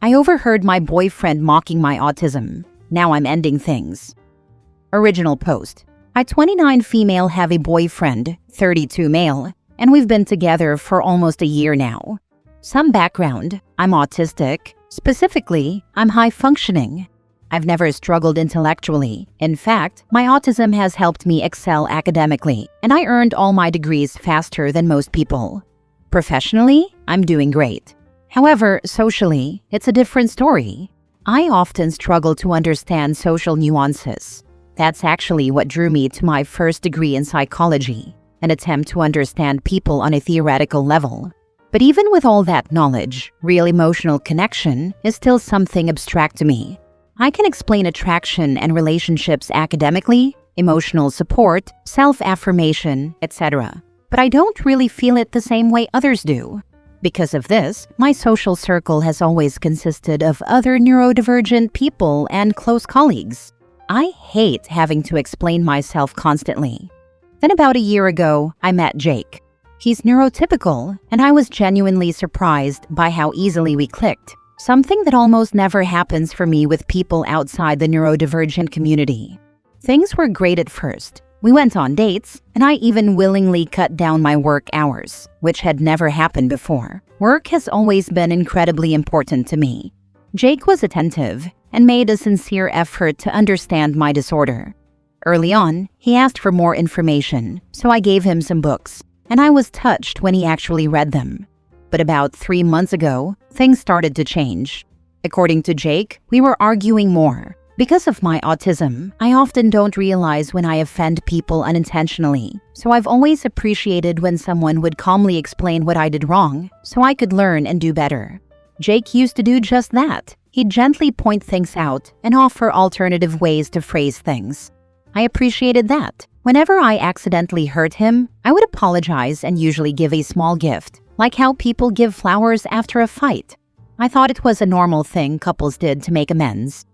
I overheard my boyfriend mocking my autism. Now I'm ending things. Original post. I, 29 female, have a boyfriend, 32 male, and we've been together for almost a year now. Some background. I'm autistic. Specifically, I'm high functioning. I've never struggled intellectually. In fact, my autism has helped me excel academically, and I earned all my degrees faster than most people. Professionally, I'm doing great. However, socially, it's a different story. I often struggle to understand social nuances. That's actually what drew me to my first degree in psychology, an attempt to understand people on a theoretical level. But even with all that knowledge, real emotional connection is still something abstract to me. I can explain attraction and relationships academically, emotional support, self-affirmation, etc. But I don't really feel it the same way others do. Because of this, my social circle has always consisted of other neurodivergent people and close colleagues. I hate having to explain myself constantly. Then about a year ago, I met Jake. He's neurotypical, and I was genuinely surprised by how easily we clicked, something that almost never happens for me with people outside the neurodivergent community. Things were great at first. We went on dates, and I even willingly cut down my work hours, which had never happened before. Work has always been incredibly important to me. Jake was attentive and made a sincere effort to understand my disorder. Early on, he asked for more information, so I gave him some books, and I was touched when he actually read them. But about 3 months ago, things started to change. According to Jake, we were arguing more. Because of my autism, I often don't realize when I offend people unintentionally, so I've always appreciated when someone would calmly explain what I did wrong so I could learn and do better. Jake used to do just that. He'd gently point things out and offer alternative ways to phrase things. I appreciated that. Whenever I accidentally hurt him, I would apologize and usually give a small gift, like how people give flowers after a fight. I thought it was a normal thing couples did to make amends.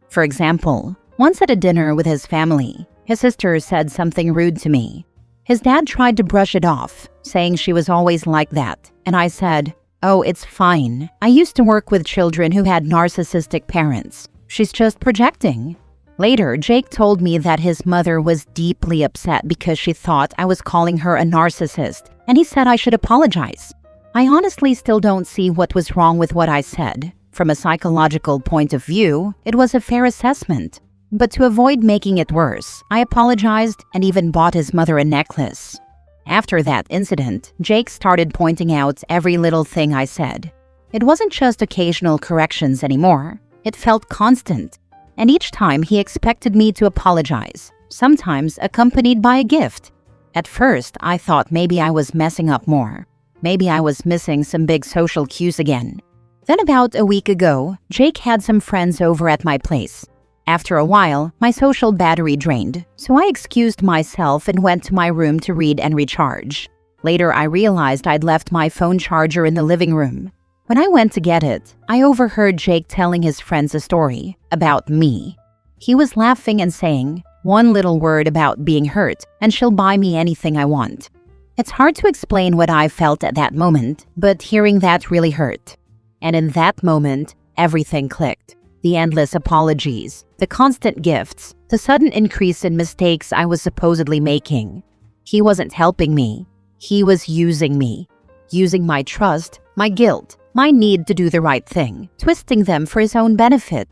For example, once at a dinner with his family, his sister said something rude to me. His dad tried to brush it off, saying she was always like that, and I said, "Oh, it's fine. I used to work with children who had narcissistic parents. She's just projecting." Later, Jake told me that his mother was deeply upset because she thought I was calling her a narcissist, and he said I should apologize. I honestly still don't see what was wrong with what I said. From a psychological point of view, it was a fair assessment. But to avoid making it worse, I apologized and even bought his mother a necklace. After that incident, Jake started pointing out every little thing I said. It wasn't just occasional corrections anymore. It felt constant. And each time he expected me to apologize, sometimes accompanied by a gift. At first, I thought maybe I was messing up more. Maybe I was missing some big social cues again. Then about a week ago, Jake had some friends over at my place. After a while, my social battery drained, so I excused myself and went to my room to read and recharge. Later, I realized I'd left my phone charger in the living room. When I went to get it, I overheard Jake telling his friends a story about me. He was laughing and saying, "One little word about being hurt, and she'll buy me anything I want." It's hard to explain what I felt at that moment, but hearing that really hurt. And in that moment, everything clicked. The endless apologies, the constant gifts, the sudden increase in mistakes I was supposedly making. He wasn't helping me. He was using me. Using my trust, my guilt, my need to do the right thing, twisting them for his own benefit.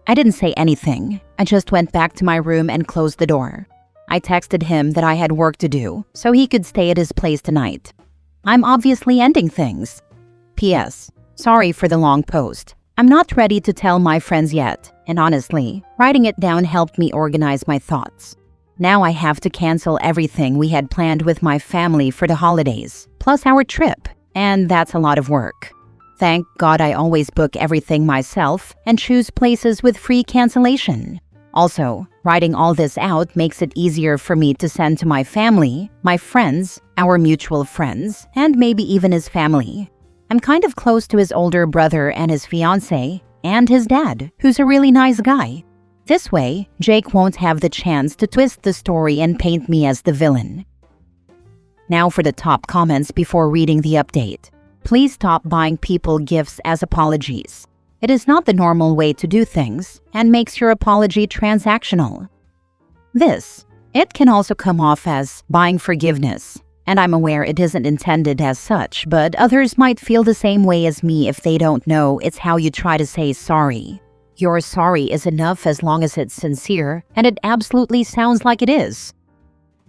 I didn't say anything. I just went back to my room and closed the door. I texted him that I had work to do, so he could stay at his place tonight. I'm obviously ending things. P.S. Sorry for the long post. I'm not ready to tell my friends yet, and honestly, writing it down helped me organize my thoughts. Now I have to cancel everything we had planned with my family for the holidays, plus our trip, and that's a lot of work. Thank God I always book everything myself and choose places with free cancellation. Also, writing all this out makes it easier for me to send to my family, my friends, our mutual friends, and maybe even his family. I'm kind of close to his older brother and his fiancé, and his dad, who's a really nice guy. This way, Jake won't have the chance to twist the story and paint me as the villain. Now for the top comments before reading the update. Please stop buying people gifts as apologies. It is not the normal way to do things and makes your apology transactional. It can also come off as buying forgiveness, and I'm aware it isn't intended as such, but others might feel the same way as me if they don't know it's how you try to say sorry. Your sorry is enough as long as it's sincere, and it absolutely sounds like it is.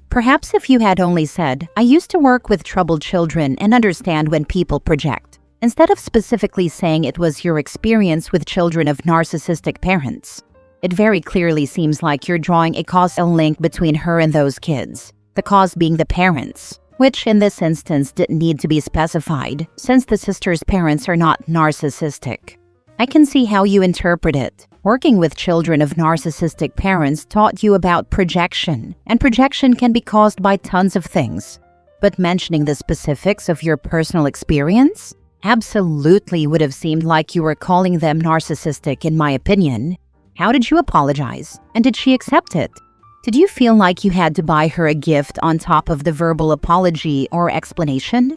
Perhaps if you had only said, "I used to work with troubled children and understand when people project," instead of specifically saying it was your experience with children of narcissistic parents. It very clearly seems like you're drawing a causal link between her and those kids, the cause being the parents, which in this instance didn't need to be specified since the sister's parents are not narcissistic. I can see how you interpret it. Working with children of narcissistic parents taught you about projection, and projection can be caused by tons of things. But mentioning the specifics of your personal experience absolutely would have seemed like you were calling them narcissistic, in my opinion. How did you apologize? And did she accept it? Did you feel like you had to buy her a gift on top of the verbal apology or explanation?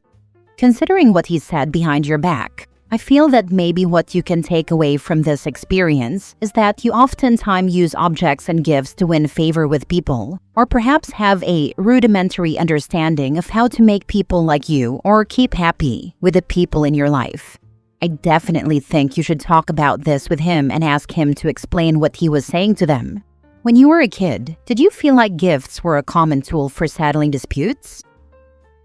Considering what he said behind your back, I feel that maybe what you can take away from this experience is that you oftentimes use objects and gifts to win favor with people, or perhaps have a rudimentary understanding of how to make people like you or keep happy with the people in your life. I definitely think you should talk about this with him and ask him to explain what he was saying to them. When you were a kid, did you feel like gifts were a common tool for settling disputes?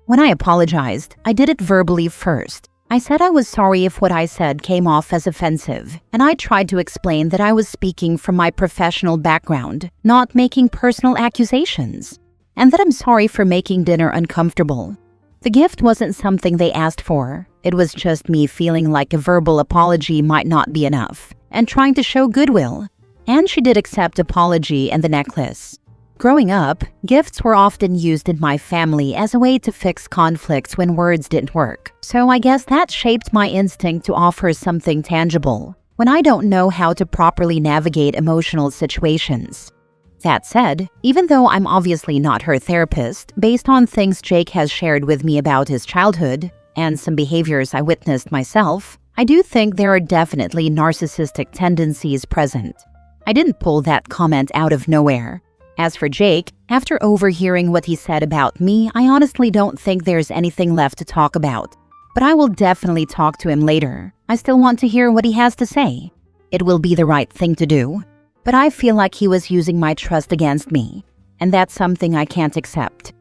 When I apologized, I did it verbally first. I said I was sorry if what I said came off as offensive, and I tried to explain that I was speaking from my professional background, not making personal accusations, and that I'm sorry for making dinner uncomfortable. The gift wasn't something they asked for. It was just me feeling like a verbal apology might not be enough, and trying to show goodwill. And she did accept apology and the necklace. Growing up, gifts were often used in my family as a way to fix conflicts when words didn't work. So I guess that shaped my instinct to offer something tangible when I don't know how to properly navigate emotional situations. That said, even though I'm obviously not her therapist, based on things Jake has shared with me about his childhood and some behaviors I witnessed myself, I do think there are definitely narcissistic tendencies present. I didn't pull that comment out of nowhere. As for Jake, after overhearing what he said about me, I honestly don't think there's anything left to talk about. But I will definitely talk to him later. I still want to hear what he has to say. It will be the right thing to do. But I feel like he was using my trust against me, and that's something I can't accept.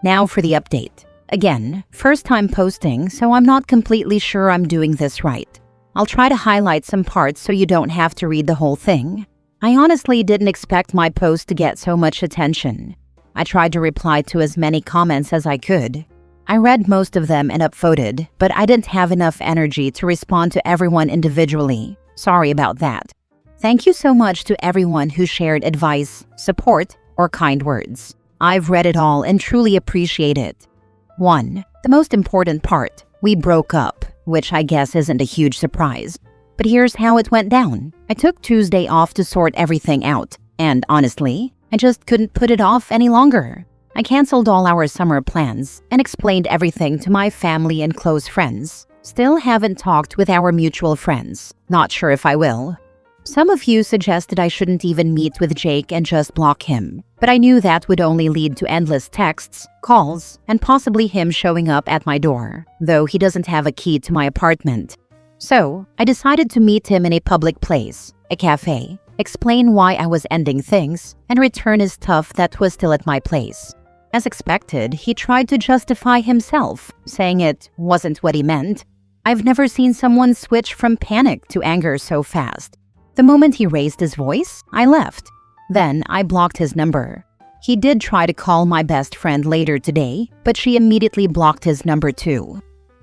Now for the update. Again, first time posting, so I'm not completely sure I'm doing this right. I'll try to highlight some parts so you don't have to read the whole thing. I honestly didn't expect my post to get so much attention. I tried to reply to as many comments as I could. I read most of them and upvoted, but I didn't have enough energy to respond to everyone individually. Sorry about that. Thank you so much to everyone who shared advice, support, or kind words. I've read it all and truly appreciate it. 1. The most important part. We broke up, which I guess isn't a huge surprise. But here's how it went down. I took Tuesday off to sort everything out, and honestly, I just couldn't put it off any longer. I canceled all our summer plans and explained everything to my family and close friends. Still haven't talked with our mutual friends. Not sure if I will. Some of you suggested I shouldn't even meet with Jake and just block him, but I knew that would only lead to endless texts, calls, and possibly him showing up at my door, though he doesn't have a key to my apartment. So, I decided to meet him in a public place, a cafe, explain why I was ending things, and return his stuff that was still at my place. As expected, he tried to justify himself, saying it wasn't what he meant. I've never seen someone switch from panic to anger so fast. The moment he raised his voice, I left. Then I blocked his number. He did try to call my best friend later today, but she immediately blocked his number too.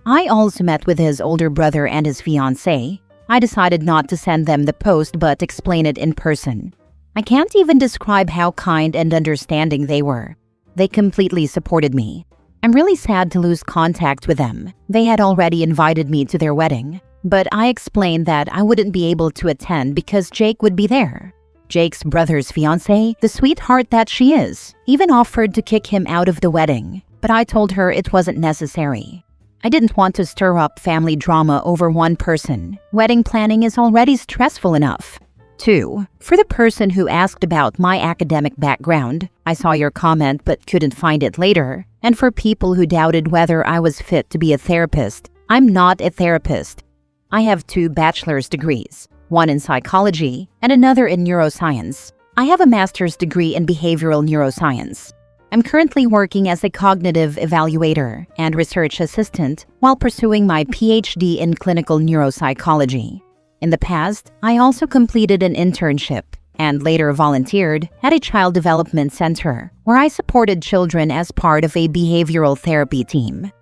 I also met with his older brother and his fiancée. I decided not to send them the post but explain it in person. I can't even describe how kind and understanding they were. They completely supported me. I'm really sad to lose contact with them. They had already invited me to their wedding, but I explained that I wouldn't be able to attend because Jake would be there. Jake's brother's fiancée, the sweetheart that she is, even offered to kick him out of the wedding, but I told her it wasn't necessary. I didn't want to stir up family drama over one person. Wedding planning is already stressful enough. 2. For the person who asked about my academic background, I saw your comment but couldn't find it later. And for people who doubted whether I was fit to be a therapist, I'm not a therapist. I have 2 bachelor's degrees, one in psychology and another in neuroscience. I have a master's degree in behavioral neuroscience. I'm currently working as a cognitive evaluator and research assistant while pursuing my PhD in clinical neuropsychology. In the past, I also completed an internship and later volunteered at a child development center where I supported children as part of a behavioral therapy team.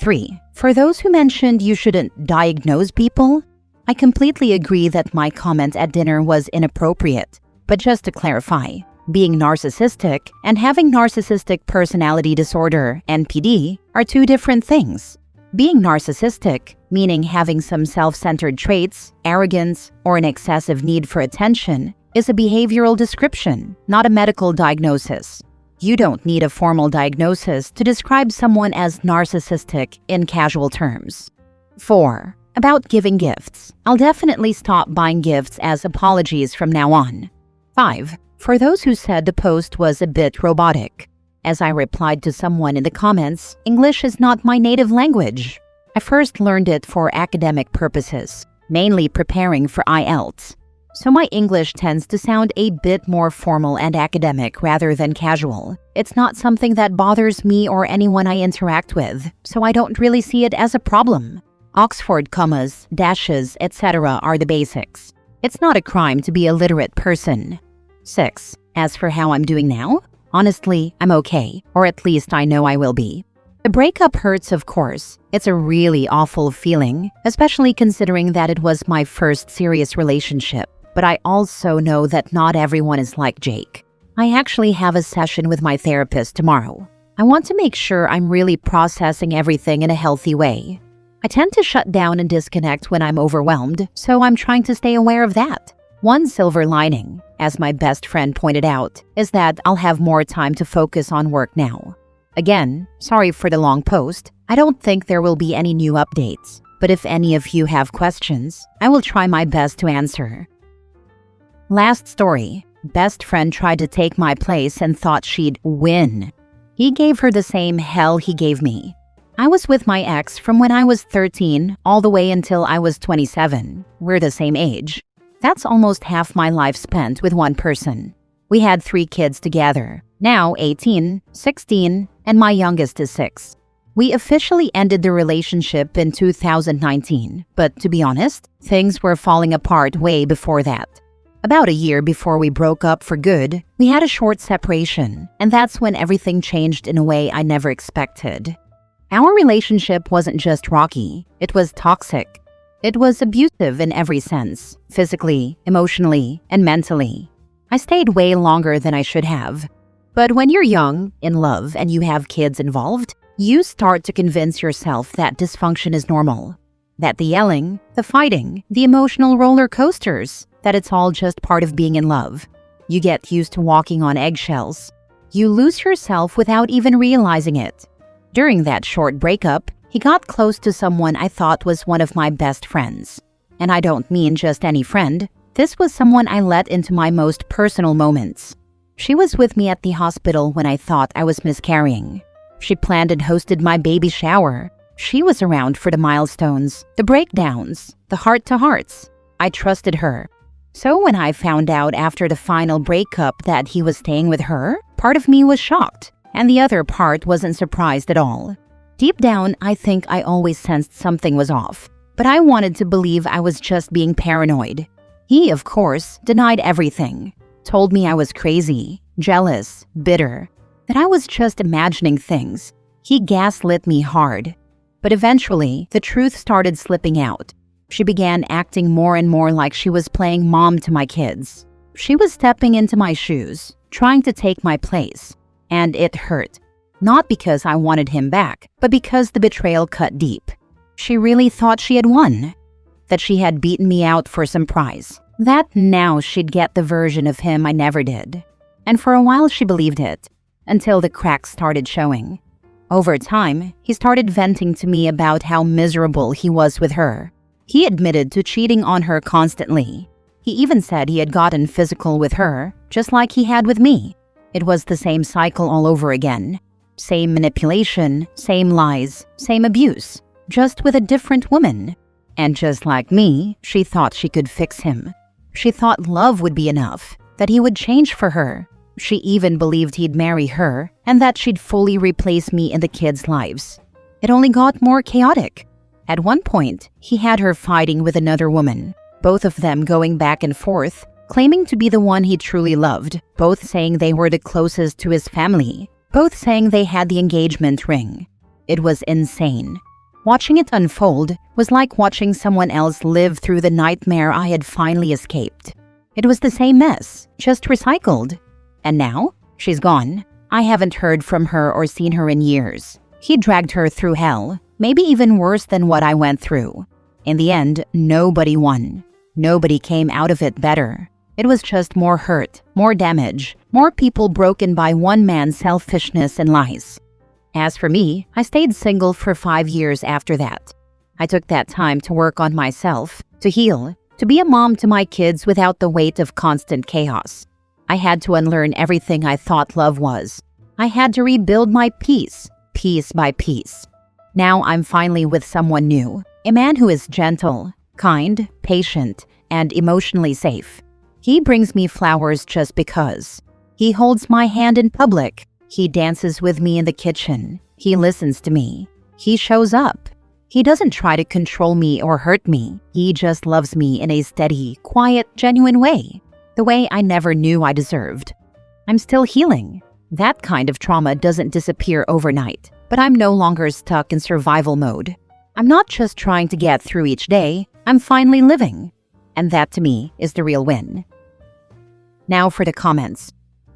3. For those who mentioned you shouldn't diagnose people, I completely agree that my comment at dinner was inappropriate. But just to clarify, being narcissistic and having narcissistic personality disorder, NPD, are 2 different things. Being narcissistic, meaning having some self-centered traits, arrogance, or an excessive need for attention, is a behavioral description, not a medical diagnosis. You don't need a formal diagnosis to describe someone as narcissistic in casual terms. 4. About giving gifts. I'll definitely stop buying gifts as apologies from now on. 5. For those who said the post was a bit robotic, as I replied to someone in the comments, English is not my native language. I first learned it for academic purposes, mainly preparing for IELTS. So my English tends to sound a bit more formal and academic rather than casual. It's not something that bothers me or anyone I interact with, so I don't really see it as a problem. Oxford commas, dashes, etc. are the basics. It's not a crime to be a literate person. 6. As for how I'm doing now, honestly, I'm okay, or at least I know I will be. The breakup hurts, of course. It's a really awful feeling, especially considering that it was my first serious relationship. But I also know that not everyone is like Jake. I actually have a session with my therapist tomorrow. I want to make sure I'm really processing everything in a healthy way. I tend to shut down and disconnect when I'm overwhelmed, so I'm trying to stay aware of that. One silver lining, as my best friend pointed out, is that I'll have more time to focus on work now. Again, sorry for the long post. I don't think there will be any new updates, but if any of you have questions, I will try my best to answer. Last story. Best friend tried to take my place and thought she'd win. He gave her the same hell he gave me. I was with my ex from when I was 13 all the way until I was 27. We're the same age. That's almost half my life spent with one person. We had 3 kids together, now 18, 16, and my youngest is 6. We officially ended the relationship in 2019, but to be honest, things were falling apart way before that. About a year before we broke up for good, we had a short separation, and that's when everything changed in a way I never expected. Our relationship wasn't just rocky, it was toxic. It was abusive in every sense, physically, emotionally, and mentally. I stayed way longer than I should have. But when you're young, in love, and you have kids involved, you start to convince yourself that dysfunction is normal. That the yelling, the fighting, the emotional roller coasters, that it's all just part of being in love. You get used to walking on eggshells. You lose yourself without even realizing it. During that short breakup, he got close to someone I thought was one of my best friends. And I don't mean just any friend. This was someone I let into my most personal moments. She was with me at the hospital when I thought I was miscarrying. She planned and hosted my baby shower. She was around for the milestones, the breakdowns, the heart-to-hearts. I trusted her. So when I found out after the final breakup that he was staying with her, part of me was shocked, and the other part wasn't surprised at all. Deep down, I think I always sensed something was off, but I wanted to believe I was just being paranoid. He, of course, denied everything, told me I was crazy, jealous, bitter, that I was just imagining things. He gaslit me hard. But eventually, the truth started slipping out. She began acting more and more like she was playing mom to my kids. She was stepping into my shoes, trying to take my place, and it hurt. Not because I wanted him back, but because the betrayal cut deep. She really thought she had won, that she had beaten me out for some prize, that now she'd get the version of him I never did. And for a while she believed it, until the cracks started showing. Over time, he started venting to me about how miserable he was with her. He admitted to cheating on her constantly. He even said he had gotten physical with her, just like he had with me. It was the same cycle all over again. Same manipulation, same lies, same abuse, just with a different woman. And just like me, she thought she could fix him. She thought love would be enough, that he would change for her. She even believed he'd marry her and that she'd fully replace me in the kids' lives. It only got more chaotic. At one point, he had her fighting with another woman, both of them going back and forth, claiming to be the one he truly loved, both saying they were the closest to his family, both saying they had the engagement ring. It was insane. Watching it unfold was like watching someone else live through the nightmare I had finally escaped. It was the same mess, just recycled. And now, she's gone. I haven't heard from her or seen her in years. He dragged her through hell, maybe even worse than what I went through. In the end, nobody won. Nobody came out of it better. It was just more hurt, more damage, more people broken by one man's selfishness and lies. As for me, I stayed single for 5 years after that. I took that time to work on myself, to heal, to be a mom to my kids without the weight of constant chaos. I had to unlearn everything I thought love was. I had to rebuild my peace, piece by piece. Now I'm finally with someone new, a man who is gentle, kind, patient, and emotionally safe. He brings me flowers just because. He holds my hand in public. He dances with me in the kitchen. He listens to me. He shows up. He doesn't try to control me or hurt me. He just loves me in a steady, quiet, genuine way. The way I never knew I deserved. I'm still healing. That kind of trauma doesn't disappear overnight, but I'm no longer stuck in survival mode. I'm not just trying to get through each day, I'm finally living. And that to me is the real win. Now for the comments.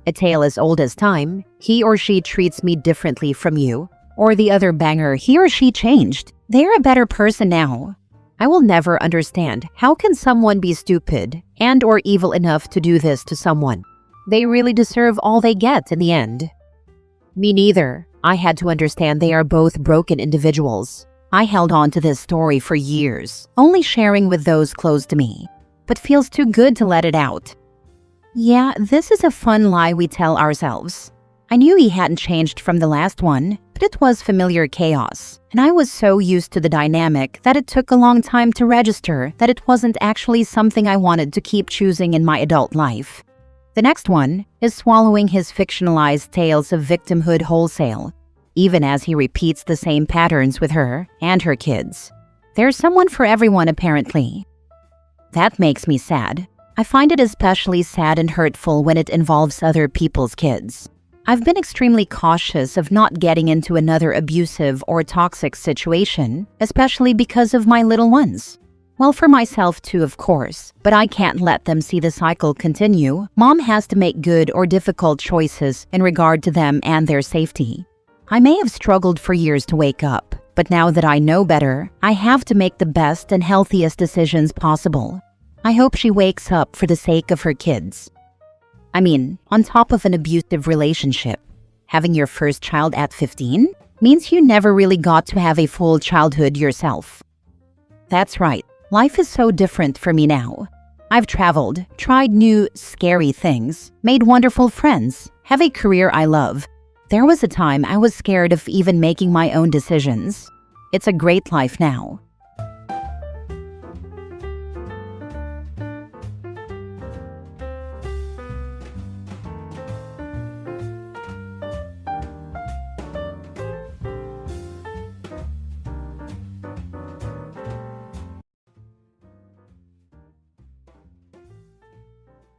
A tale as old as time, he or she treats me differently from you. Or the other banger, he or she changed. They're a better person now. I will never understand how can someone be stupid and or evil enough to do this to someone. They really deserve all they get in the end. Me neither. I had to understand they are both broken individuals. I held on to this story for years, only sharing with those close to me, but feels too good to let it out. Yeah, this is a fun lie we tell ourselves. I knew he hadn't changed from the last one, but it was familiar chaos, and I was so used to the dynamic that it took a long time to register that it wasn't actually something I wanted to keep choosing in my adult life. The next one is swallowing his fictionalized tales of victimhood wholesale, even as he repeats the same patterns with her and her kids. There's someone for everyone, apparently. That makes me sad. I find it especially sad and hurtful when it involves other people's kids. I've been extremely cautious of not getting into another abusive or toxic situation, especially because of my little ones. Well, for myself too, of course, but I can't let them see the cycle continue. Mom has to make good or difficult choices in regard to them and their safety. I may have struggled for years to wake up, but now that I know better, I have to make the best and healthiest decisions possible. I hope she wakes up for the sake of her kids. I mean, on top of an abusive relationship, having your first child at 15 means you never really got to have a full childhood yourself. That's right, life is so different for me now. I've traveled, tried new, scary things, made wonderful friends, have a career I love. There was a time I was scared of even making my own decisions. It's a great life now.